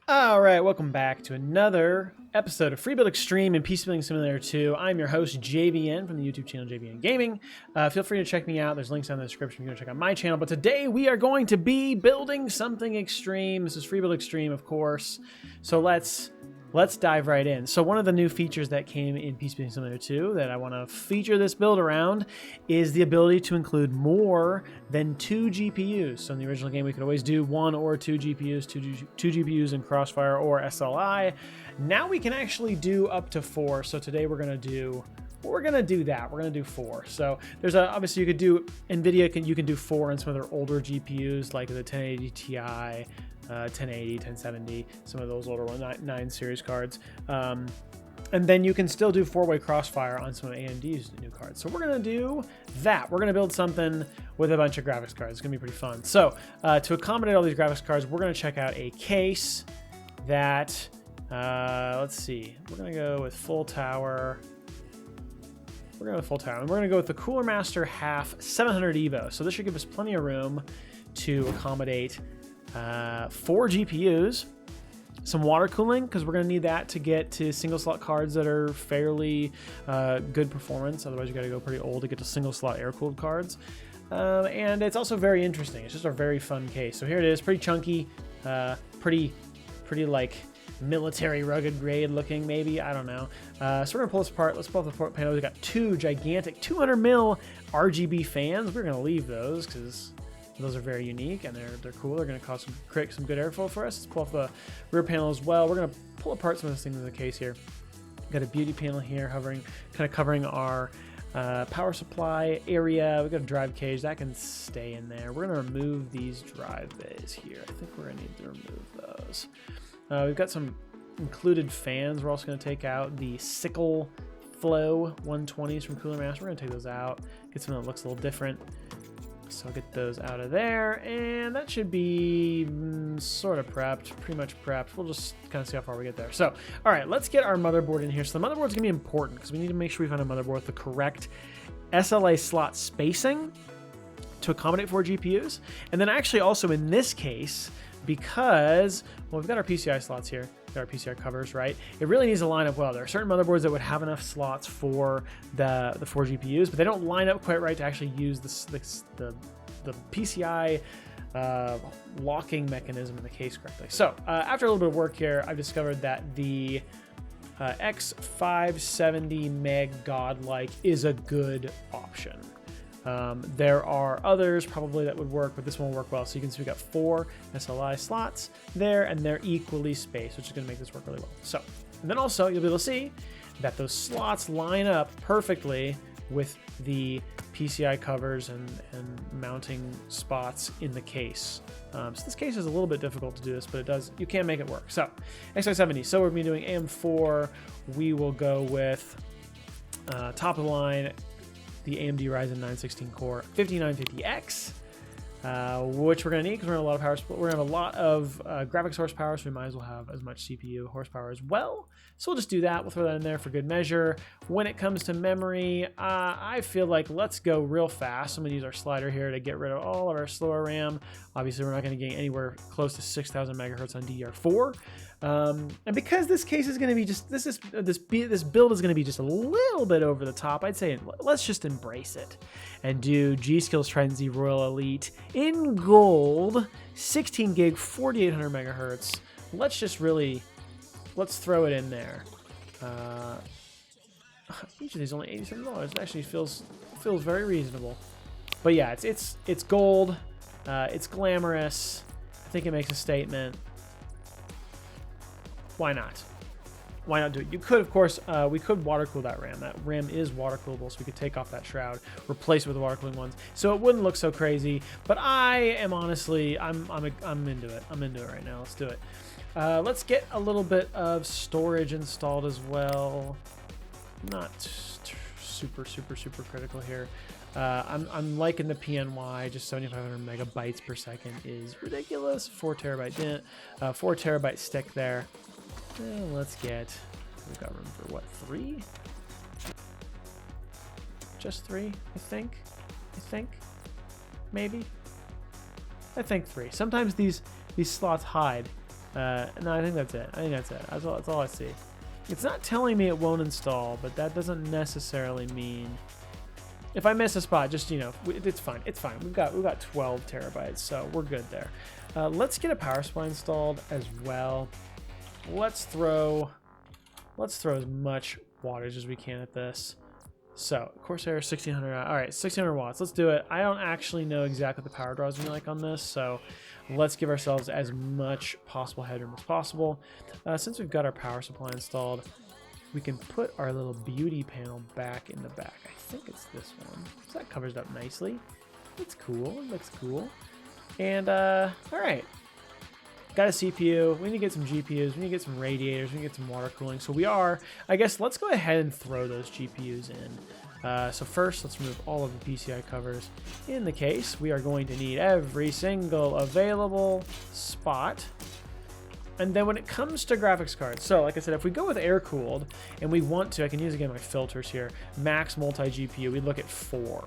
All right, welcome back to another episode of Free Build Extreme and PC Building Simulator 2. I'm your host, JVN, from the YouTube channel JVN Gaming. Feel free to check me out. There's links down in the description if you want to check out my channel. But today we are going to be building something extreme. This is Free Build Extreme, of course. So let's dive right in. So one of the new features that came in PC Building Simulator 2 that I want to feature this build around is the ability to include more than 2 GPUs. So in the original game, we could always do 1 or 2 GPUs, two GPUs in Crossfire or SLI. Now we can actually do up to 4. So today we're going to do We're gonna do 4. So there's obviously you could do NVIDIA. You can do 4 on some of their older GPUs like the 1080 Ti, 1080, 1070, some of those older 9 series cards. And then you can still do 4-way Crossfire on some of AMD's new cards. So we're gonna do that. We're gonna build something with a bunch of graphics cards. It's gonna be pretty fun. So to accommodate all these graphics cards, we're gonna check out a case that let's see. We're gonna go with full tower. We're going with full tower, and we're going to go with the Cooler Master half 700 Evo. So this should give us plenty of room to accommodate 4 GPUs, some water cooling, because we're going to need that to get to single slot cards that are fairly good performance. Otherwise, you got to go pretty old to get to single slot air cooled cards. And it's also very interesting. It's just a very fun case. So here it is, pretty chunky, pretty like military rugged grade looking, maybe, I don't know. So we're gonna pull this apart. Let's pull up the port panel. We've got 2 gigantic 200 mil RGB fans. We're gonna leave those because those are very unique and they're cool. They're gonna create some good airflow for us. Let's pull off the rear panel as well. We're gonna pull apart some of those things in the case here. We've got a beauty panel here kind of covering our power supply area. We've got a drive cage that can stay in there. We're gonna remove these drive bays here. I think we're gonna need to remove those. We've got some included fans. We're also going to take out the Sickle Flow 120s from Cooler Master. We're going to take those out, get something that looks a little different. So I'll get those out of there, and that should be sort of prepped, pretty much prepped. We'll just kind of see how far we get there. So, all right, let's get our motherboard in here. So the motherboard's going to be important because we need to make sure we find a motherboard with the correct SLA slot spacing to accommodate 4 GPUs. And then actually also in this case, because, well, we've got our PCI slots here, got our PCI covers, right? It really needs to line up well. There are certain motherboards that would have enough slots for the 4 GPUs, but they don't line up quite right to actually use the PCI locking mechanism in the case correctly. So after a little bit of work here, I've discovered that the X570 Meg Godlike is a good option. There are others probably that would work, but this one will work well. So you can see we've got 4 SLI slots there, and they're equally spaced, which is going to make this work really well. So, and then also you'll be able to see that those slots line up perfectly with the PCI covers and mounting spots in the case. So this case is a little bit difficult to do this, but it does. You can make it work. So X570. So we're going to be doing AM4. We will go with top of the line, the AMD Ryzen 9 16 core 5950X, which we're going to need because we're going to have a lot of power. We're going to have a lot of graphics horsepower, so we might as well have as much CPU horsepower as well. So we'll just do that. We'll throw that in there for good measure. When it comes to memory, I feel like let's go real fast. I'm going to use our slider here to get rid of all of our slower RAM. Obviously, we're not going to get anywhere close to 6,000 megahertz on DDR4. And because this case is going to be just this build is going to be just a little bit over the top, I'd say let's just embrace it and do G-Skill's Trident Z Royal Elite in gold, 16 gig, 4800 megahertz. Let's throw it in there. Each of these only $87. It actually feels very reasonable. But yeah, it's gold. It's glamorous. I think it makes a statement. Why not? Why not do it? You could, of course, we could water cool that RAM. That RAM is water coolable, so we could take off that shroud, replace it with the water cooling ones, so it wouldn't look so crazy. But I am honestly, I'm into it. I'm into it right now. Let's do it. Let's get a little bit of storage installed as well. Not super critical here. I'm liking the PNY. Just 7,500 megabytes per second is ridiculous. 4 terabyte stick there. Let's get, we've got room for what, 3? Just 3, I think, maybe. I think 3. Sometimes these slots hide No, I think that's it. That's all I see. It's not telling me it won't install, but that doesn't necessarily mean... If I miss a spot, just, you know, it's fine. It's fine. We've got 12 terabytes, so we're good there. Let's get a power supply installed as well. Let's throw as much wattage as we can at this. So, Corsair 1600. All right, 1600 watts. Let's do it. I don't actually know exactly what the power draw is going to be like on this, so let's give ourselves as much possible headroom as possible. Since we've got our power supply installed, we can put our little beauty panel back in the back. I think it's this one. So that covers it up nicely. It's cool. It looks cool. And, all right. Got a CPU. We need to get some GPUs. We need to get some radiators. We need to get some water cooling. So we are, I guess, let's go ahead and throw those GPUs in. So first, let's remove all of the PCI covers in the case. We are going to need every single available spot. And then when it comes to graphics cards, so like I said, if we go with air-cooled and we want to, I can use again my filters here, max multi-GPU, we look at 4.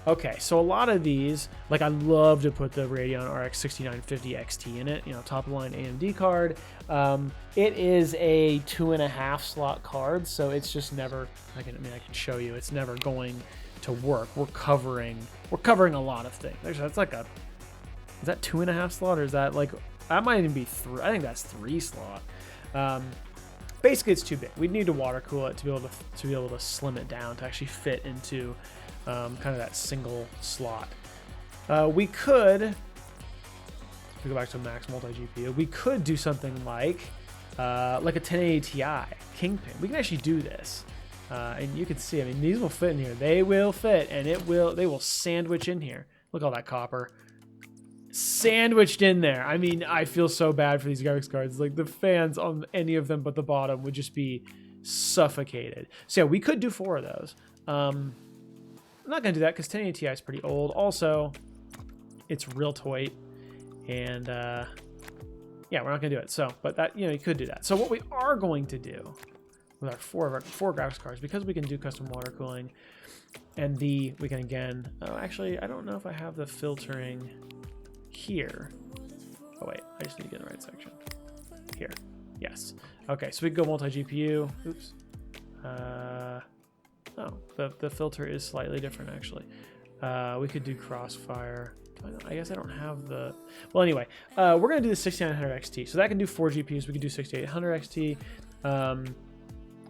Okay, so a lot of these, like I love to put the Radeon RX 6950 XT in it, you know, top-of-the-line AMD card. It is a 2.5 slot card, so it's just never, I can show you, it's never going to work. We're covering a lot of things. Actually, that's like a, is that 2.5 slot or is that like, that might even be 3. I think that's 3 slot. Basically, it's too big. We'd need to water cool it to be able to slim it down to actually fit into kind of that single slot. We could, if we go back to max multi GPU, we could do something like a 1080 Ti Kingpin. We can actually do this, and you can see. I mean, these will fit in here. They will fit, and they will sandwich in here. Look at all that copper. Sandwiched in there. I mean, I feel so bad for these graphics cards. Like the fans on any of them but the bottom would just be suffocated. So yeah, we could do 4 of those. I'm not gonna do that because 1080 Ti is pretty old. Also, it's real toy, and yeah, we're not gonna do it. So, but that, you know, you could do that. So what we are going to do with our four graphics cards, because we can do custom water cooling, and we can again. Oh, actually, I don't know if I have the filtering here. Oh wait, I just need to get in the right section. Here, yes. Okay, so we can go multi-GPU. Oops. Oh, the filter is slightly different actually. We could do crossfire. I guess I don't have the. Well, anyway, we're gonna do the 6900 XT. So that can do 4 GPUs. We could do 6800 XT.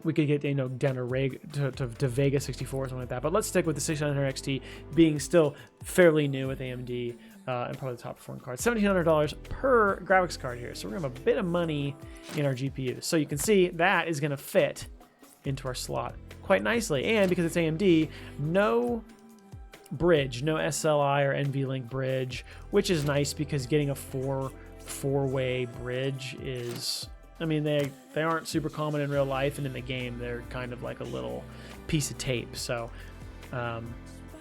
We could get, you know, down to Vega 64 or something like that. But let's stick with the 6900 XT being still fairly new with AMD. And probably the top performing card. $1,700 per graphics card here. So we're gonna have a bit of money in our GPUs. So you can see that is gonna fit into our slot quite nicely. And because it's AMD, no bridge, no SLI or NVLink bridge, which is nice because getting a four-way bridge is, I mean, they aren't super common in real life, and in the game they're kind of like a little piece of tape. So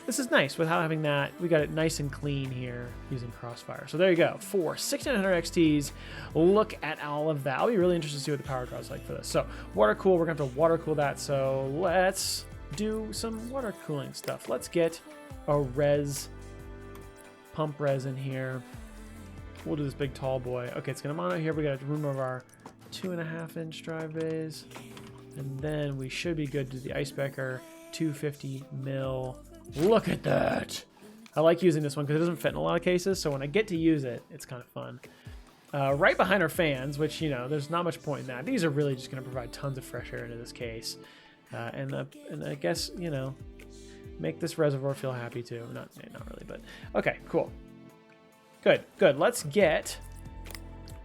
this is nice without having that. We got it nice and clean here using Crossfire. So there you go. 4 1600 XTs. Look at all of that. I'll be really interested to see what the power draw is like for this. So water cool, we're going to have to water cool that. So let's do some water cooling stuff. Let's get a pump res in here. We'll do this big tall boy. Okay, it's going to mono here. We got room of our 2.5-inch drive bays. And then we should be good to the Icebecker 250 mil. Look at that. I like using this one because it doesn't fit in a lot of cases, so when I get to use it, it's kind of fun. Right behind our fans, which, you know, there's not much point in that. These are really just going to provide tons of fresh air into this case. And I guess, you know, make this reservoir feel happy too. Not really, but okay, cool. Good. Let's get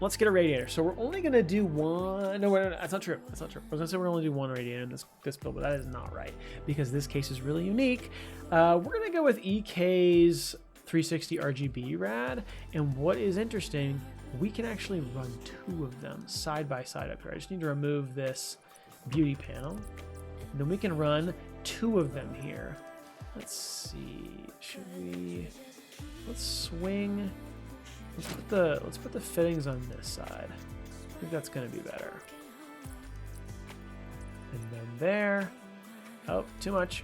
a radiator. So we're only gonna do one. No, that's not true. I was gonna say we're gonna do one radiator in this build, but that is not right because this case is really unique. We're gonna go with EK's 360 RGB rad, and what is interesting, we can actually run 2 of them side by side up here. I just need to remove this beauty panel, and then we can run 2 of them here. Let's see. Should we? Let's swing. Let's put the fittings on this side. I think that's going to be better. And then there. Oh, too much.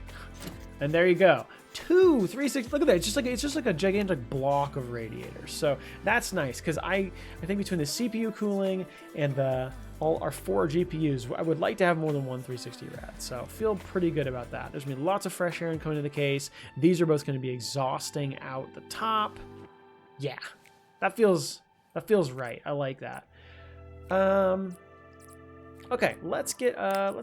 And there you go. 360. Look at that. It's just like a gigantic block of radiators. So that's nice because I think between the CPU cooling and all our 4 GPUs, I would like to have more than one 360 rad. So feel pretty good about that. There's gonna be lots of fresh air coming to the case. These are both going to be exhausting out the top. Yeah, that feels right. I like that. Okay, let's get a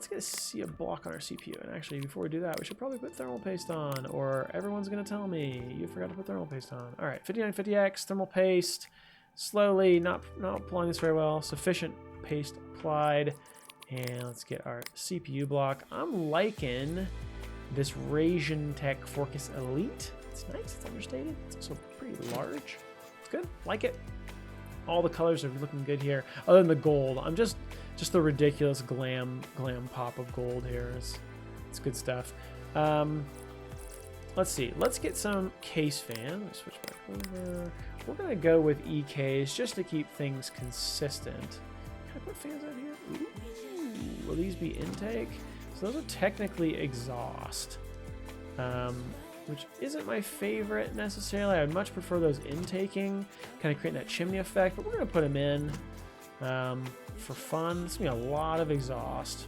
block on our CPU. And actually, before we do that, we should probably put thermal paste on, or everyone's gonna tell me you forgot to put thermal paste on. All right, 5950X thermal paste. Slowly, not applying this very well. Sufficient paste applied, and let's get our CPU block. I'm liking this Ryzen Tech Focus Elite. It's nice. It's understated. It's also pretty large. It's good. Like it. All the colors are looking good here. Other than the gold, I'm just the ridiculous glam pop of gold here. It's good stuff. Let's see. Let's get some case fan. Switch back over. We're gonna go with EKs just to keep things consistent. Can I put fans out here? Ooh, will these be intake? So those are technically exhaust, which isn't my favorite necessarily. I'd much prefer those intaking, kind of creating that chimney effect, but we're gonna put them in for fun. It's gonna be a lot of exhaust,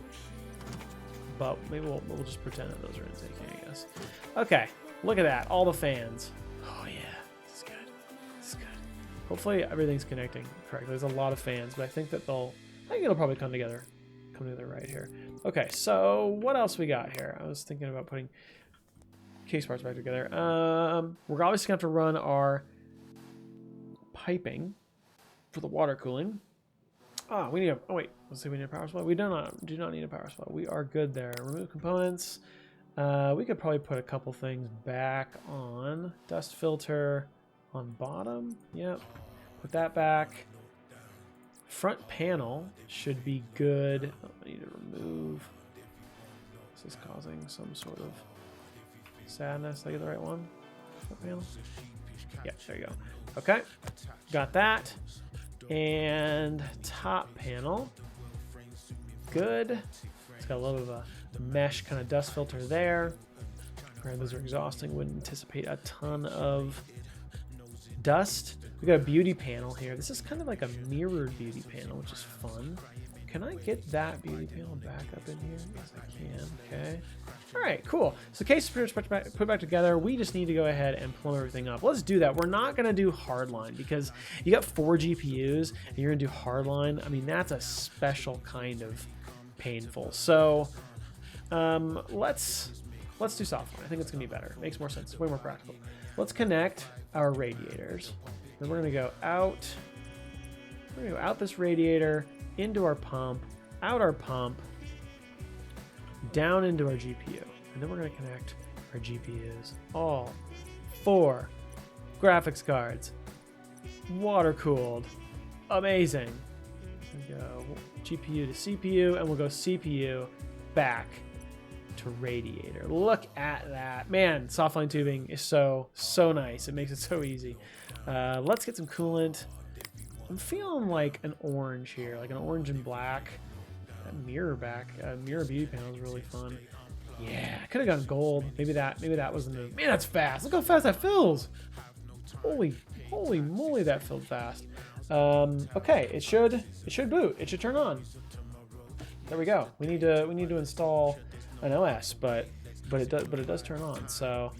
but maybe we'll just pretend that those are intaking, I guess. Okay, look at that, all the fans. Oh yeah, this is good. This is good. Hopefully everything's connecting correctly. There's a lot of fans, but I think it'll probably come together right here. Okay, so what else we got here? I was thinking about putting case parts back together. We're obviously gonna have to run our piping for the water cooling. We need a, oh wait, let's see, we need a power supply. We do not need a power supply. We are good there. Remove components. We could probably put a couple things back on. Dust filter on bottom. Yep. Put that back. Front panel should be good. Oh, I need to remove. This is causing some sort of sadness. Did I get the right one? Front panel? Yeah, there you go. Okay. Got that. And top panel. Good. It's got a little bit of a mesh kind of dust filter there. Granted, those are exhausting. Wouldn't anticipate a ton of dust. We got a beauty panel here. This is kind of like a mirrored beauty panel, which is fun. Can I get that beauty panel back up in here? Yes, I can. Okay. All right, cool. So the case is pretty much put back together. We just need to go ahead and plumb everything up. Let's do that. We're not going to do hardline because you got 4 GPUs and you're going to do hardline. I mean, that's a special kind of painful. So let's do softline. I think it's going to be better. It makes more sense. It's way more practical. Let's connect our radiators. Then we're going to go out. We're going to go out this radiator, into our pump, out our pump, down into our GPU. And then we're going to connect our GPUs. All 4 graphics cards. Water cooled. Amazing. We'll go GPU to CPU, and we'll go CPU back to radiator. Look at that. Man, softline tubing is so nice. It makes it so easy. Let's get some coolant. I'm feeling like an orange here, like an orange and black. That mirror beauty panel is really fun. Yeah, I could have gone gold. Maybe that was the move. Man, that's fast. Look how fast that fills. Holy moly, that filled fast. Okay, it should boot. It should turn on. There we go. We need to install an OS, but it does turn on. So,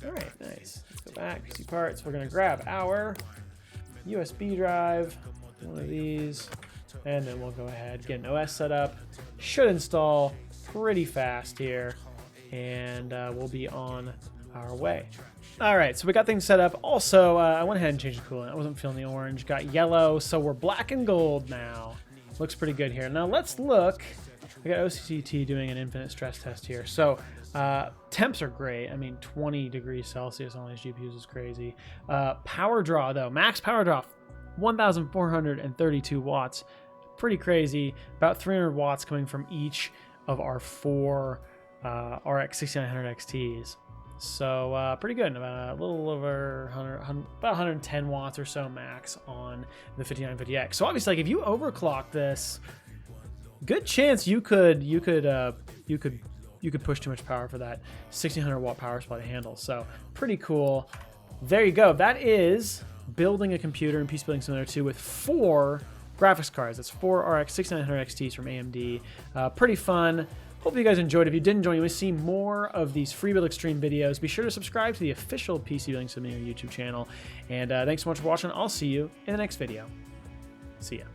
all right, nice. Let's go back. PC parts. We're gonna grab our USB drive, one of these, and then we'll go ahead, get an OS set up. Should install pretty fast here, and we'll be on our way. All right, so we got things set up. Also, I went ahead and changed the coolant. I wasn't feeling the orange. Got yellow, so we're black and gold now. Looks pretty good here. Now let's look. I got OCCT doing an infinite stress test here. So temps are great. I mean, 20 degrees Celsius on these GPUs is crazy. Power draw though, max power draw, 1,432 watts. Pretty crazy. About 300 watts coming from each of our 4 RX 6900 XTs. So pretty good. About a little over 110 watts or so max on the 5950X. So obviously, like, if you overclock this, good chance you could you could push too much power for that 1600 watt power supply to handle. So pretty cool. There you go. That is building a computer in PC Building Simulator 2 with 4 graphics cards. That's 4 RX 6900 XTs from AMD. Pretty fun. Hope you guys enjoyed. If you did enjoy, you want to see more of these Free Build Extreme videos, be sure to subscribe to the official PC Building Simulator YouTube channel. And thanks so much for watching. I'll see you in the next video. See ya.